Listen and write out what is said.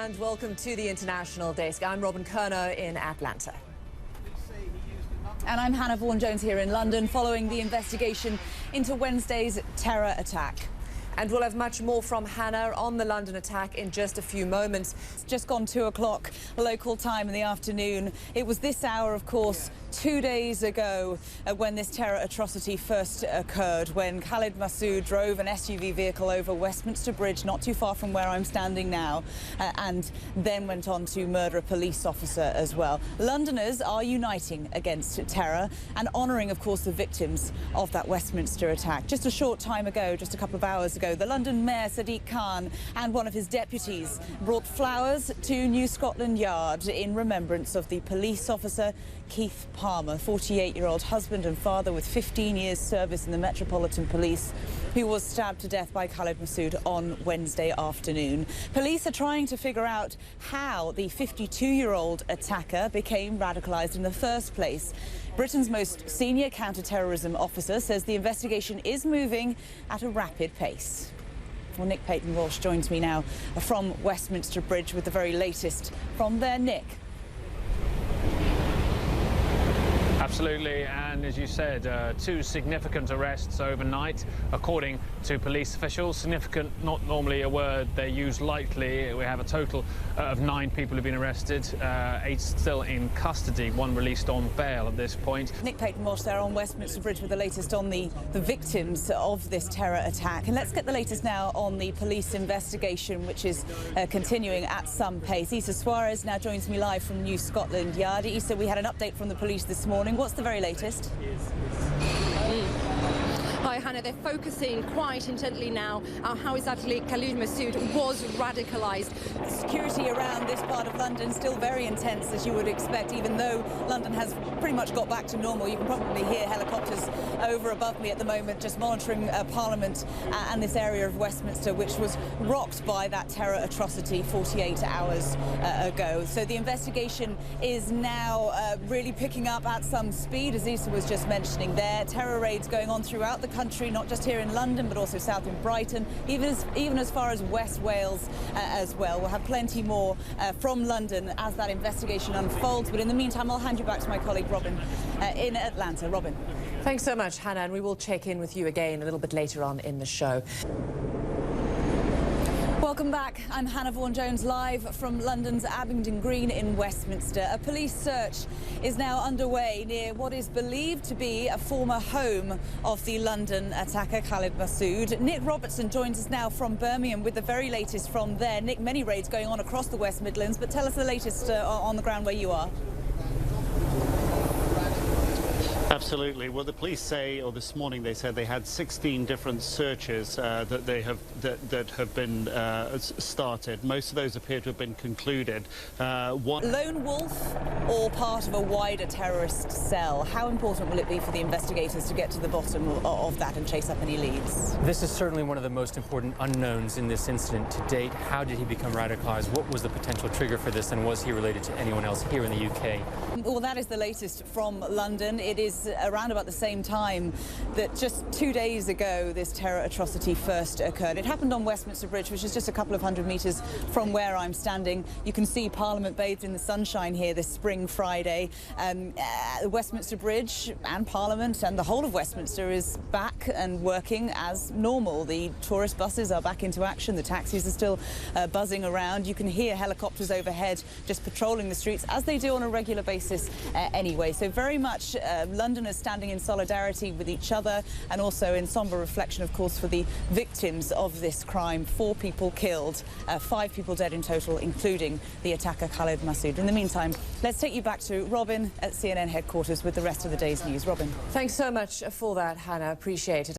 and welcome to the International Desk. I'm Robin Kerner in Atlanta. And I'm Hannah Vaughan-Jones here in London, following the investigation into Wednesday's terror attack. And we'll have much more from Hannah on the London attack in just a few moments. It's just gone 2 o'clock local time in the afternoon. It was this hour, of course, 2 days ago when this terror atrocity first occurred, when Khalid Masood drove an SUV vehicle over Westminster Bridge, not too far from where I'm standing now, and then went on to murder a police officer as well. Londoners are uniting against terror and honouring, of course, the victims of that Westminster attack. Just a short time ago, just a couple of hours ago, the London Mayor Sadiq Khan and one of his deputies brought flowers to New Scotland Yard in remembrance of the police officer Keith Palmer, 48-year-old husband and father with 15 years service in the Metropolitan Police, who was stabbed to death by Khalid Masood on Wednesday afternoon. Police are trying to figure out how the 52-year-old attacker became radicalised in the first place. Britain's most senior counter-terrorism officer says the investigation is moving at a rapid pace. Well, Nick Payton-Walsh joins me now from Westminster Bridge with the very latest from there. Nick. Absolutely, and as you said, 2 significant arrests overnight, according to police officials. Significant, not normally a word they use lightly. We have a total of 9 people who've been arrested, 8 still in custody, 1 released on bail at this point. Nick Payton-Walsh there on Westminster Bridge with the latest on the victims of this terror attack. And let's get the latest now on the police investigation, which is continuing at some pace. Issa Suarez now joins me live from New Scotland Yard. Issa, we had an update from the police this morning. What's the very latest? Hi, Hannah. They're focusing quite intently now on how exactly Khalid Masood was radicalised. Security around this part of London still very intense, as you would expect, even though London has pretty much got back to normal. You can probably hear helicopters over above me at the moment, just monitoring Parliament and this area of Westminster, which was rocked by that terror atrocity 48 hours ago. So the investigation is now really picking up at some speed, as Issa was just mentioning there. Terror raids going on throughout the country, not just here in London, but also south in Brighton, even as far as West Wales as well. We'll have plenty more from London as that investigation unfolds. But in the meantime, I'll hand you back to my colleague Robin in Atlanta. Robin. Thanks so much, Hannah, and we will check in with you again a little bit later on in the show. Welcome back. I'm Hannah Vaughan-Jones live from London's Abingdon Green in Westminster. A police search is now underway near what is believed to be a former home of the London attacker Khalid Masood. Nick Robertson joins us now from Birmingham with the very latest from there. Nick, many raids going on across the West Midlands, but tell us the latest on the ground where you are. Absolutely. Well, the police say, or this morning they said they had 16 different searches that have been started. Most of those appear to have been concluded. Lone wolf or part of a wider terrorist cell? How important will it be for the investigators to get to the bottom of that and chase up any leads? This is certainly one of the most important unknowns in this incident to date. How did he become radicalized? What was the potential trigger for this, and was he related to anyone else here in the UK? Well, that is the latest from London. It is around about the same time that just 2 days ago this terror atrocity first occurred. It happened on Westminster Bridge, which is just a couple of hundred metres from where I'm standing. You can see Parliament bathed in the sunshine here this spring Friday. Westminster Bridge and Parliament and the whole of Westminster is back and working as normal. The tourist buses are back into action. The taxis are still buzzing around. You can hear helicopters overhead just patrolling the streets, as they do on a regular basis anyway. So very much Londoners standing in solidarity with each other, and also in sombre reflection, of course, for the victims of this crime. 4 people killed, 5 people dead in total, including the attacker Khalid Masood. In the meantime, let's take you back to Robin at CNN headquarters with the rest of the day's news. Robin. Thanks so much for that, Hannah. Appreciate it.